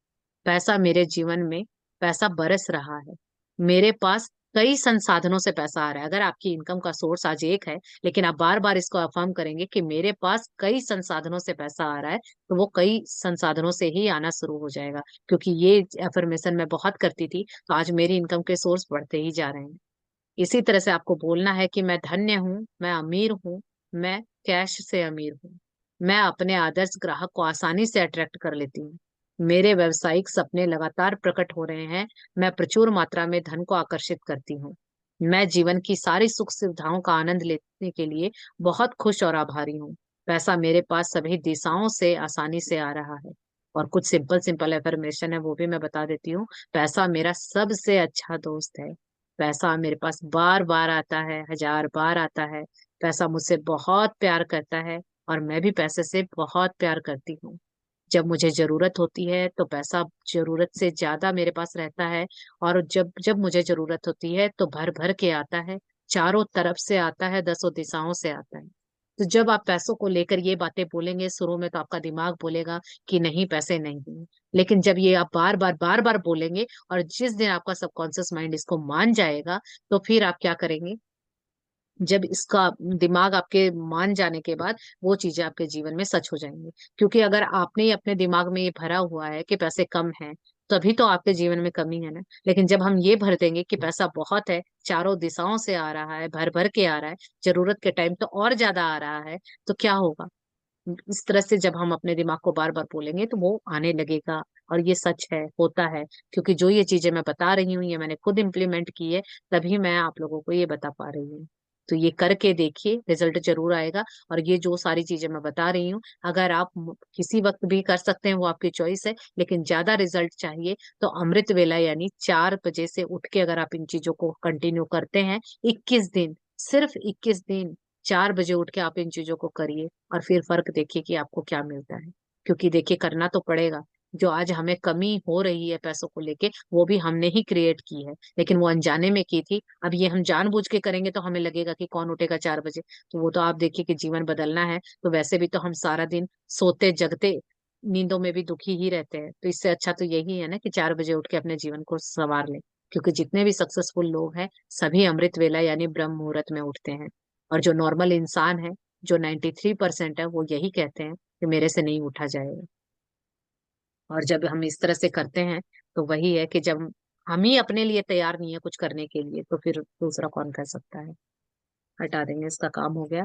पैसा मेरे जीवन में, पैसा बरस रहा है। मेरे पास कई संसाधनों से पैसा आ रहा है। अगर आपकी इनकम का सोर्स आज एक है, लेकिन आप बार बार इसको अफर्म करेंगे कि मेरे पास कई संसाधनों से पैसा आ रहा है, तो वो कई संसाधनों से ही आना शुरू हो जाएगा। क्योंकि ये एफर्मेशन मैं बहुत करती थी, तो आज मेरी इनकम के सोर्स बढ़ते ही जा रहे हैं। इसी तरह से आपको बोलना है कि मैं धन्य हूँ, मैं अमीर हूँ, मैं कैश से अमीर हूँ। मैं अपने आदर्श ग्राहक को आसानी से अट्रैक्ट कर लेती हूँ। मेरे व्यावसायिक सपने लगातार प्रकट हो रहे हैं। मैं प्रचुर मात्रा में धन को आकर्षित करती हूँ। मैं जीवन की सारी सुख सुविधाओं का आनंद लेने के लिए बहुत खुश और आभारी हूँ। पैसा मेरे पास सभी दिशाओं से आसानी से आ रहा है। और कुछ सिंपल सिंपल एफर्मेशन है, वो भी मैं बता देती हूँ। पैसा मेरा सबसे अच्छा दोस्त है। पैसा मेरे पास बार बार आता है, हजार बार आता है। पैसा मुझसे बहुत प्यार करता है, और मैं भी पैसे से बहुत प्यार करती हूँ। जब मुझे जरूरत होती है तो पैसा जरूरत से ज्यादा मेरे पास रहता है, और जब जब मुझे जरूरत होती है तो भर भर के आता है, चारों तरफ से आता है, दसों दिशाओं से आता है। तो जब आप पैसों को लेकर ये बातें बोलेंगे शुरू में, तो आपका दिमाग बोलेगा कि नहीं, पैसे नहीं हैं। लेकिन जब ये आप बार बार बोलेंगे, और जिस दिन आपका सबकॉन्शियस माइंड इसको मान जाएगा, तो फिर आप क्या करेंगे? जब इसका दिमाग आपके मान जाने के बाद वो चीजें आपके जीवन में सच हो जाएंगी। क्योंकि अगर आपने ही अपने दिमाग में ये भरा हुआ है कि पैसे कम हैं, तभी तो आपके जीवन में कमी है ना। लेकिन जब हम ये भर देंगे कि पैसा बहुत है, चारों दिशाओं से आ रहा है, भर भर के आ रहा है, जरूरत के टाइम तो और ज्यादा आ रहा है, तो क्या होगा? इस तरह से जब हम अपने दिमाग को बार बार बोलेंगे तो वो आने लगेगा। और ये सच है, होता है। क्योंकि जो ये चीजें मैं बता रही हूँ, ये मैंने खुद इम्प्लीमेंट की है, तभी मैं आप लोगों को ये बता पा रही हूँ। तो ये करके देखिए, रिजल्ट जरूर आएगा। और ये जो सारी चीजें मैं बता रही हूँ, अगर आप किसी वक्त भी कर सकते हैं, वो आपकी चॉइस है। लेकिन ज्यादा रिजल्ट चाहिए तो अमृत वेला यानी 4 बजे से उठ के अगर आप इन चीजों को कंटिन्यू करते हैं, 21 दिन, सिर्फ 21 दिन, 4 बजे उठ के आप इन चीजों को करिए, और फिर फर्क देखिए कि आपको क्या मिलता है। क्योंकि देखिए, करना तो पड़ेगा। जो आज हमें कमी हो रही है पैसों को लेके, वो भी हमने ही क्रिएट की है, लेकिन वो अनजाने में की थी। अब ये हम जानबूझ के करेंगे तो हमें लगेगा कि कौन उठेगा 4 बजे। तो वो तो आप देखिए कि जीवन बदलना है तो वैसे भी तो हम सारा दिन सोते जगते, नींदों में भी दुखी ही रहते हैं। तो इससे अच्छा तो यही है ना कि 4 बजे उठ के अपने जीवन को संवार लें। क्योंकि जितने भी सक्सेसफुल लोग हैं, सभी अमृत वेला यानी ब्रह्म मुहूर्त में उठते हैं। और जो नॉर्मल इंसान है, जो 93% है, वो यही कहते हैं कि मेरे से नहीं उठा जाएगा। और जब हम इस तरह से करते हैं, तो वही है कि जब हम ही अपने लिए तैयार नहीं है कुछ करने के लिए, तो फिर दूसरा कौन कर सकता है? हटा देंगे, इसका काम हो गया।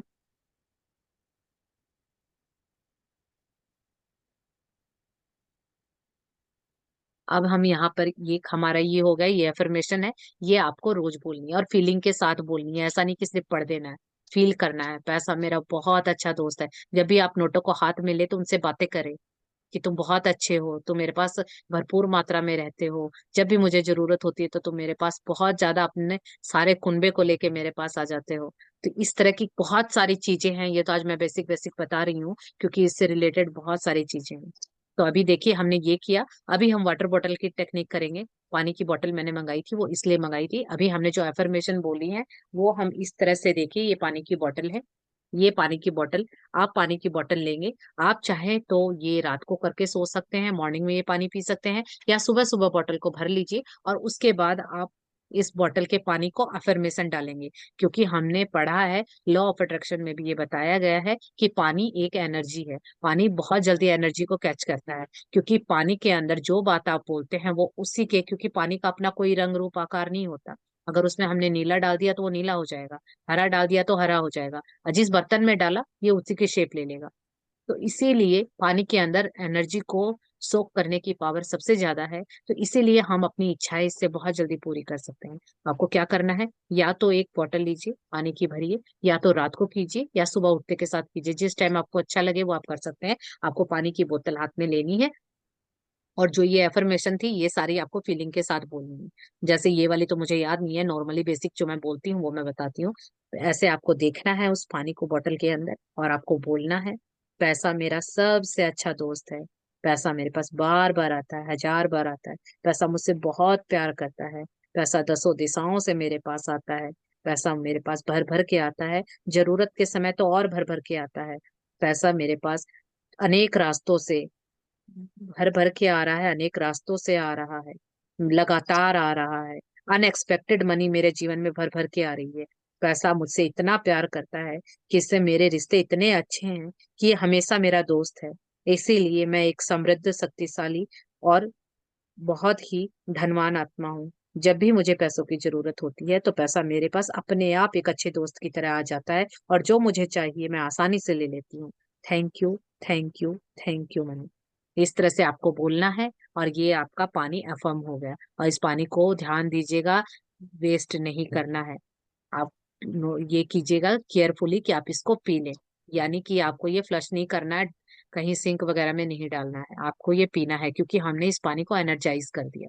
अब हम यहाँ पर, ये हमारा ये हो गया, ये एफर्मेशन है। ये आपको रोज बोलनी है और फीलिंग के साथ बोलनी है। ऐसा नहीं कि सिर्फ पढ़ देना है, फील करना है। पैसा मेरा बहुत अच्छा दोस्त है। जब भी आप नोटों को हाथ में ले तो उनसे बातें करें कि तुम बहुत अच्छे हो, तुम मेरे पास भरपूर मात्रा में रहते हो, जब भी मुझे जरूरत होती है तो तुम मेरे पास बहुत ज्यादा अपने सारे कुनबे को लेके मेरे पास आ जाते हो। तो इस तरह की बहुत सारी चीजें हैं। ये तो आज मैं बेसिक बेसिक बता रही हूँ, क्योंकि इससे रिलेटेड बहुत सारी चीजें हैं। तो अभी देखिए, हमने ये किया। अभी हम वाटर बॉटल की टेक्निक करेंगे। पानी की बोतल मैंने मंगाई थी, वो इसलिए मंगाई थी। अभी हमने जो एफर्मेशन बोली है, वो हम इस तरह से, देखिए ये पानी की बोतल है, ये पानी की बोतल। आप पानी की बोतल लेंगे, आप चाहे तो ये रात को करके सो सकते हैं, मॉर्निंग में ये पानी पी सकते हैं, या सुबह सुबह बोतल को भर लीजिए, और उसके बाद आप इस बोतल के पानी को अफर्मेशन डालेंगे। क्योंकि हमने पढ़ा है, लॉ ऑफ अट्रैक्शन में भी ये बताया गया है कि पानी एक एनर्जी है। पानी बहुत जल्दी एनर्जी को कैच करता है। क्योंकि पानी के अंदर जो बात आप बोलते हैं वो उसी के, क्योंकि पानी का अपना कोई रंग रूप आकार नहीं होता। अगर उसमें हमने नीला डाल दिया तो वो नीला हो जाएगा, हरा डाल दिया तो हरा हो जाएगा, और जिस बर्तन में डाला ये उसी की शेप ले लेगा। तो इसीलिए पानी के अंदर एनर्जी को सोक करने की पावर सबसे ज्यादा है। तो इसीलिए हम अपनी इच्छाएं इससे बहुत जल्दी पूरी कर सकते हैं। आपको क्या करना है? या तो एक बोतल लीजिए, पानी की भरिए, या तो रात को कीजिए या सुबह उठते के साथ कीजिए, जिस टाइम आपको अच्छा लगे वो आप कर सकते हैं। आपको पानी की बोतल हाथ में लेनी है, और जो ये एफर्मेशन थी, ये सारी आपको फीलिंग के साथ बोलनी है। जैसे ये वाली तो मुझे याद नहीं है, नॉर्मली बेसिक जो मैं बोलती हूँ वो मैं बताती हूँ। तो ऐसे आपको देखना है उस पानी को बोतल के अंदर, और आपको बोलना है, पैसा मेरा सबसे अच्छा दोस्त है। पैसा मेरे पास बार बार आता है, 1000 बार आता है। पैसा मुझसे बहुत प्यार करता है। पैसा दसों दिशाओं से मेरे पास आता है। पैसा मेरे पास भर भर के आता है, जरूरत के समय तो और भर भर के आता है। पैसा मेरे पास अनेक रास्तों से भर भर के आ रहा है, अनेक रास्तों से आ रहा है, लगातार आ रहा है। अनएक्सपेक्टेड मनी मेरे जीवन में भर भर के आ रही है। पैसा मुझसे इतना प्यार करता है कि इससे मेरे रिश्ते इतने अच्छे हैं कि ये हमेशा मेरा दोस्त है। इसीलिए मैं एक समृद्ध, शक्तिशाली और बहुत ही धनवान आत्मा हूँ। जब भी मुझे पैसों की जरूरत होती है तो पैसा मेरे पास अपने आप एक अच्छे दोस्त की तरह आ जाता है, और जो मुझे चाहिए मैं आसानी से ले लेती हूँ। Thank you, thank you, thank you money. इस तरह से आपको बोलना है, और ये आपका पानी अफर्म हो गया। और इस पानी को ध्यान दीजिएगा, वेस्ट नहीं करना है। आप ये कीजिएगा केयरफुली कि आप इसको पी लें। यानी कि आपको ये फ्लश नहीं करना है, कहीं सिंक वगैरह में नहीं डालना है, आपको ये पीना है, क्योंकि हमने इस पानी को एनर्जाइज कर दिया।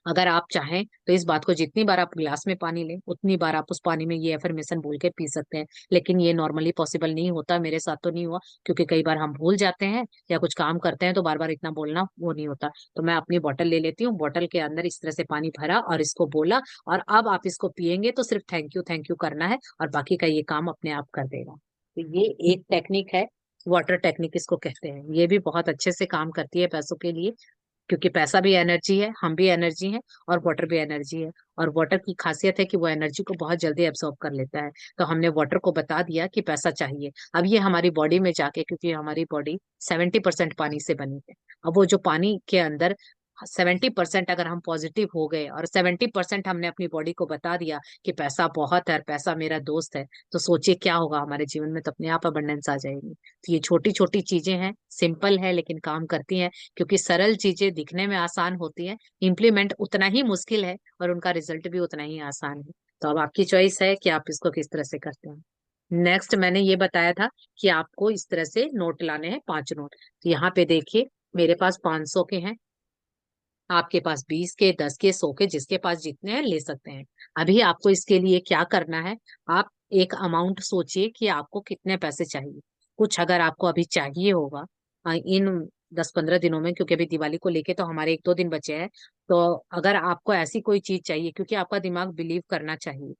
अगर आप चाहें तो इस बात को जितनी बार आप गिलास में पानी लें उतनी बार आप उस पानी में ये एफर्मेशन बोल के पी सकते हैं। लेकिन ये नॉर्मली पॉसिबल नहीं होता, मेरे साथ तो नहीं हुआ, क्योंकि कई बार हम भूल जाते हैं या कुछ काम करते हैं तो बार बार इतना बोलना वो नहीं होता। तो मैं अपनी बोतल ले लेती हूँ, बोतल के अंदर इस तरह से पानी भरा और इसको बोला, और अब आप इसको पियेंगे तो सिर्फ थैंक यू करना है, और बाकी का ये काम अपने आप कर देगा। तो ये एक टेक्निक है, वाटर टेक्निक इसको कहते हैं। ये भी बहुत अच्छे से काम करती है पैसों के लिए, क्योंकि पैसा भी एनर्जी है, हम भी एनर्जी हैं, और वाटर भी एनर्जी है। और वाटर की खासियत है कि वो एनर्जी को बहुत जल्दी एब्सॉर्ब कर लेता है। तो हमने वाटर को बता दिया कि पैसा चाहिए। अब ये हमारी बॉडी में जाके, क्योंकि हमारी बॉडी 70% पानी से बनी है, अब वो जो पानी के अंदर 70% अगर हम पॉजिटिव हो गए और 70% हमने अपनी बॉडी को बता दिया कि पैसा बहुत है, पैसा मेरा दोस्त है, तो सोचिए क्या होगा हमारे जीवन में, तो अपने आप अबंडेंस आ जाएगी। तो ये छोटी छोटी चीजें हैं, सिंपल है लेकिन काम करती हैं, क्योंकि सरल चीजें दिखने में आसान होती हैं, इम्प्लीमेंट उतना ही मुश्किल है, और उनका रिजल्ट भी उतना ही आसान है। तो अब आपकी चॉइस है कि आप इसको किस तरह से करते हैं। नेक्स्ट मैंने ये बताया था कि आपको इस तरह से नोट लाने हैं, 5 नोट। तो यहाँ पे देखिए, मेरे पास 500 के हैं, आपके पास 20 के, 10 के, 100 के, जिसके पास जितने हैं ले सकते हैं। अभी आपको इसके लिए क्या करना है, आप एक अमाउंट सोचिए कि आपको कितने पैसे चाहिए। कुछ अगर आपको अभी चाहिए होगा इन 10-15 दिनों में, क्योंकि अभी दिवाली को लेके तो हमारे 1-2 दिन बचे हैं, तो अगर आपको ऐसी कोई चीज चाहिए, क्योंकि आपका दिमाग बिलीव करना चाहिए,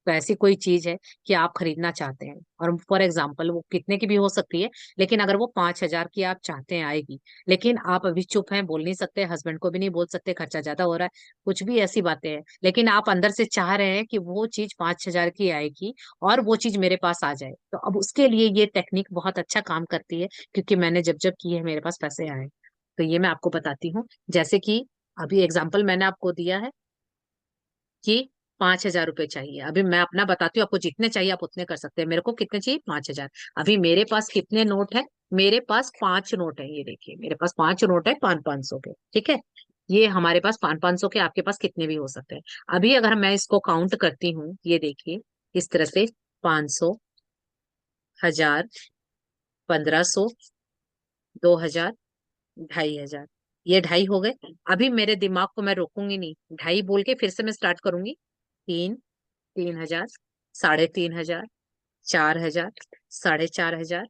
तो ऐसी कोई चीज है कि आप खरीदना चाहते हैं, और फॉर एग्जाम्पल वो कितने की भी हो सकती है, लेकिन अगर वो 5,000 की आप चाहते हैं आएगी, लेकिन आप अभी चुप हैं, बोल नहीं सकते, हस्बैंड को भी नहीं बोल सकते, खर्चा ज्यादा हो रहा है, कुछ भी ऐसी बातें हैं, लेकिन आप अंदर से चाह रहे हैं कि वो चीज 5,000 की आएगी और वो चीज मेरे पास आ जाए, तो अब उसके लिए ये टेक्निक बहुत अच्छा काम करती है, क्योंकि मैंने जब जब की है मेरे पास पैसे आए। तो ये मैं आपको बताती हूँ। जैसे कि अभी एग्जाम्पल मैंने आपको दिया है कि 5,000 रुपये चाहिए, अभी मैं अपना बताती हूँ, आपको जितने चाहिए आप उतने कर सकते हैं। मेरे को कितने चाहिए? 5,000। अभी मेरे पास कितने नोट है? मेरे पास 5 नोट है, ये देखिए मेरे पास 5 नोट है, 500-500 के, ठीक है। ये हमारे पास 500-500 के, आपके पास कितने भी हो सकते हैं। अभी अगर मैं इसको काउंट करती हूँ, ये देखिए इस तरह से, 500, 1,000, 1,500, 2,000, 2,500, ये ढाई हो गए। अभी मेरे दिमाग को मैं रोकूंगी नहीं, ढाई बोल के फिर से मैं स्टार्ट करूंगी। 3, 3,000, 3,500, 4,000, 4,500,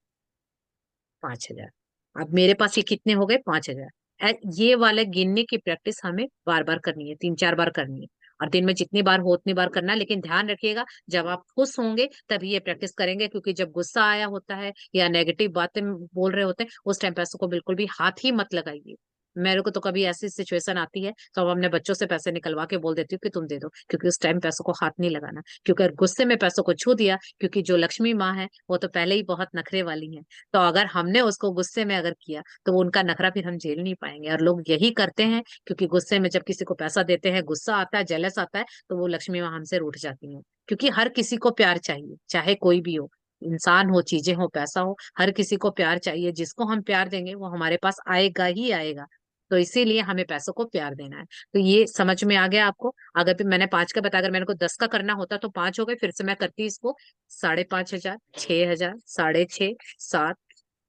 5,000। अब मेरे पास ये कितने हो गए? 5,000। ये वाले गिनने की प्रैक्टिस हमें बार बार करनी है, 3-4 बार करनी है, और दिन में जितनी बार हो उतनी बार करना है। लेकिन ध्यान रखिएगा, जब आप खुश होंगे तभी ये प्रैक्टिस करेंगे, क्योंकि जब गुस्सा आया होता है या नेगेटिव बातें बोल रहे होते हैं, उस टाइम पैसों को बिल्कुल भी हाथ ही मत लगाइए। मेरे को तो कभी ऐसी सिचुएशन आती है तो अब अपने बच्चों से पैसे निकलवा के बोल देती हूँ कि तुम दे दो, क्योंकि उस टाइम पैसों को हाथ नहीं लगाना, क्योंकि अगर गुस्से में पैसों को छू दिया, क्योंकि जो लक्ष्मी माँ है वो तो पहले ही बहुत नखरे वाली है, तो अगर हमने उसको गुस्से में अगर किया तो वो उनका नखरा फिर हम झेल नहीं पाएंगे। और लोग यही करते हैं, क्योंकि गुस्से में जब किसी को पैसा देते हैं, गुस्सा आता है, जेलस आता है, तो वो लक्ष्मी माँ हमसे रूठ जाती है। क्योंकि हर किसी को प्यार चाहिए, चाहे कोई भी हो, इंसान हो, चीजें हो, पैसा हो, हर किसी को प्यार चाहिए। जिसको हम प्यार देंगे वो हमारे पास आएगा ही आएगा। तो इसीलिए हमें पैसों को प्यार देना है। तो ये समझ में आ गया आपको? अगर फिर मैंने 5 का बताया, अगर मेरे को 10 का करना होता तो 5 हो गए, फिर से मैं करती इसको 5,500, 6,000, 6,500, 7,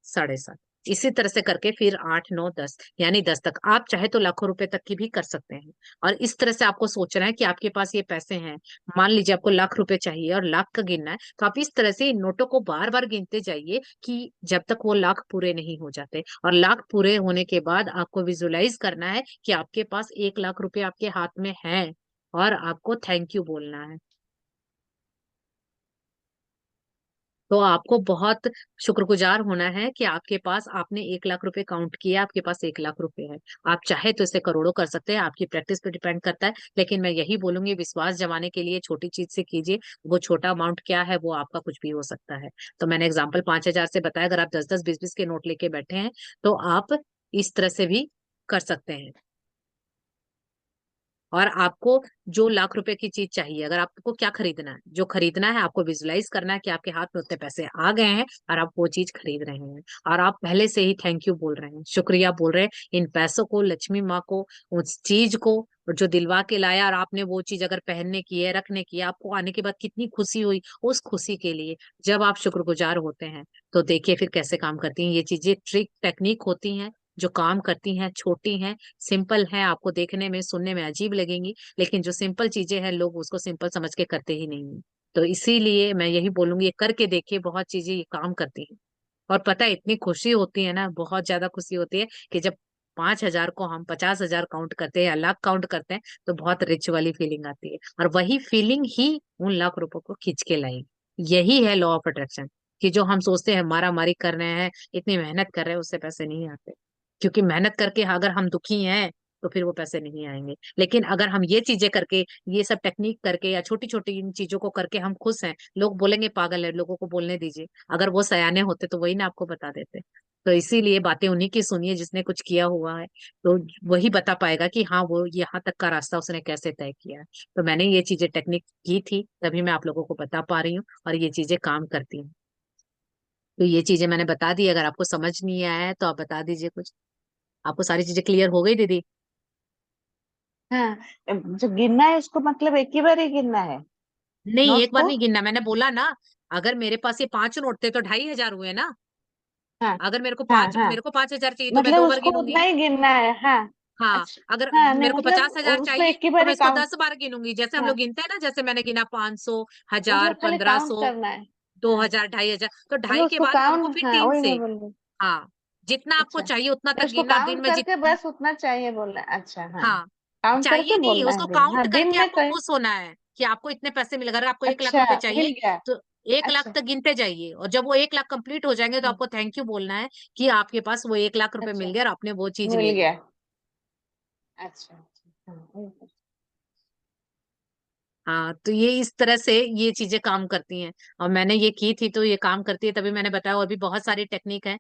7,500, इसी तरह से करके फिर 8, 9, 10, यानी 10 तक। आप चाहे तो लाखों रुपए तक की भी कर सकते हैं। और इस तरह से आपको सोचना है कि आपके पास ये पैसे हैं। मान लीजिए आपको लाख रुपए चाहिए और लाख का गिनना है, तो आप इस तरह से इन नोटों को बार बार गिनते जाइए कि जब तक वो लाख पूरे नहीं हो जाते। और लाख पूरे होने के बाद आपको विजुलाइज करना है कि आपके पास 1 लाख रुपए आपके हाथ में है, और आपको थैंक यू बोलना है। तो आपको बहुत शुक्रगुजार होना है कि आपके पास, आपने 1 लाख रुपए काउंट किया, आपके पास 1 लाख रुपए है। आप चाहे तो इसे करोड़ों कर सकते हैं, आपकी प्रैक्टिस पे डिपेंड करता है। लेकिन मैं यही बोलूंगी, विश्वास जमाने के लिए छोटी चीज से कीजिए। वो छोटा अमाउंट क्या है, वो आपका कुछ भी हो सकता है। तो मैंने एग्जाम्पल 5,000 से बताया, अगर आप 10-10, 20-20 के नोट लेके बैठे हैं तो आप इस तरह से भी कर सकते हैं। और आपको जो लाख रुपए की चीज चाहिए, अगर आपको क्या खरीदना है, जो खरीदना है आपको विजुलाइज करना है कि आपके हाथ में उतने पैसे आ गए हैं और आप वो चीज खरीद रहे हैं, और आप पहले से ही थैंक यू बोल रहे हैं, शुक्रिया बोल रहे हैं इन पैसों को, लक्ष्मी माँ को, उस चीज को, और जो दिलवा के लाया, और आपने वो चीज अगर पहनने की है, रखने की है, आपको आने के बाद कितनी खुशी हुई, उस खुशी के लिए जब आप शुक्रगुजार होते हैं, तो देखिए फिर कैसे काम करती हैं ये चीजें। ट्रिक टेक्निक होती हैं जो काम करती हैं छोटी हैं, सिंपल हैं, आपको देखने में सुनने में अजीब लगेंगी, लेकिन जो सिंपल चीजें हैं लोग उसको सिंपल समझ के करते ही नहीं हैं। तो इसीलिए मैं यही बोलूंगी, ये करके देखिए, बहुत चीजें ये काम करती हैं। और पता है इतनी खुशी होती है ना, बहुत ज्यादा खुशी होती है कि जब 5,000 को हम 50,000 काउंट करते हैं या लाख काउंट करते हैं तो बहुत रिच वाली फीलिंग आती है, और वही फीलिंग ही उन लाख रुपए को खींच के लाएगी। यही है लॉ ऑफ अट्रैक्शन, कि जो हम सोचते हैं मारा मारी कर रहे हैं, इतनी मेहनत कर रहे हैं, उससे पैसे नहीं आते। क्योंकि मेहनत करके अगर हम दुखी हैं तो फिर वो पैसे नहीं आएंगे। लेकिन अगर हम ये चीजें करके, ये सब टेक्निक करके या छोटी छोटी इन चीजों को करके हम खुश हैं, लोग बोलेंगे पागल है, लोगों को बोलने दीजिए, अगर वो सयाने होते तो वही ना आपको बता देते। तो इसीलिए बातें उन्हीं की सुनिए जिसने कुछ किया हुआ है, तो वही बता पाएगा कि हाँ वो यहाँ तक का रास्ता उसने कैसे तय किया है। तो मैंने ये चीजें टेक्निक की थी, तभी मैं आप लोगों को बता पा रही हूँ, और ये चीजें काम करती हैं। तो ये चीजें मैंने बता दी, अगर आपको समझ नहीं आया है तो आप बता दीजिए कुछ। आपको सारी चीजें क्लियर हो गई दीदी? हाँ, जो गिनना है उसको मतलब एक ही बार ही गिनना है नहीं, नोट एक बार को। नहीं गिनना, मैंने बोला ना, अगर मेरे पास ये 5 नोट थे तो 2,500 हुए ना। हाँ अगर हाँ हाँ, मेरे को 5,000 चाहिए तो मैं मतलब 2 बार उसको गिनूंगी। उतना ही गिनना है। हाँ। हाँ, अच्छा। अगर हाँ, नहीं मेरे को मतलब 50,000 उसको चाहिए एक ही तो बार मैं ही इसको काउंट। 10 बार गिनूंगी, जैसे हम हाँ, लोग गिनते हैं ना, जैसे मैंने गिना 500, 1,000, मतलब खाली काउंट 1,500, करना है। दो हाँ, हजार 2,500, तो मतलब ढाई के उसको बाद उनको काउंट, फिर हाँ तीन वही से। मैं बोल रही हूँ। हाँ, जितना आपको अच्छा, चाहिए उतना मतलब तक उसको गिनना, दिन काउंट में करके बस उतना चाहिए बोलना है। अच्छा, हाँ। हाँ, काउंट चाहिए करके नहीं, बोलना है उसको दिन, काउंट हाँ करके दिन में आपको कहीं। खुश होना है कि आपको इतने पैसे मिले। अगर आपको 1 लाख अच्छा, रुपए मिल चाहिए गया। तो 1 लाख अच्छा। तक गिनते जाइए, और जब वो 1 लाख कंप्लीट हो जाएंगे तो हम्म, आपको थैंक यू बोलना है कि आपके पास वो 1 लाख रुपए अच्छा, मिल गया और आपने वो चीज मिल ले ली। गया। अच्छा अच्छा, हाँ हाँ, तो ये इस तरह से ये चीजें काम करती हैं, और मैंने ये की थी तो ये काम करती है, तभी मैंने बताया। और भी बहुत सारी टेक्निक है,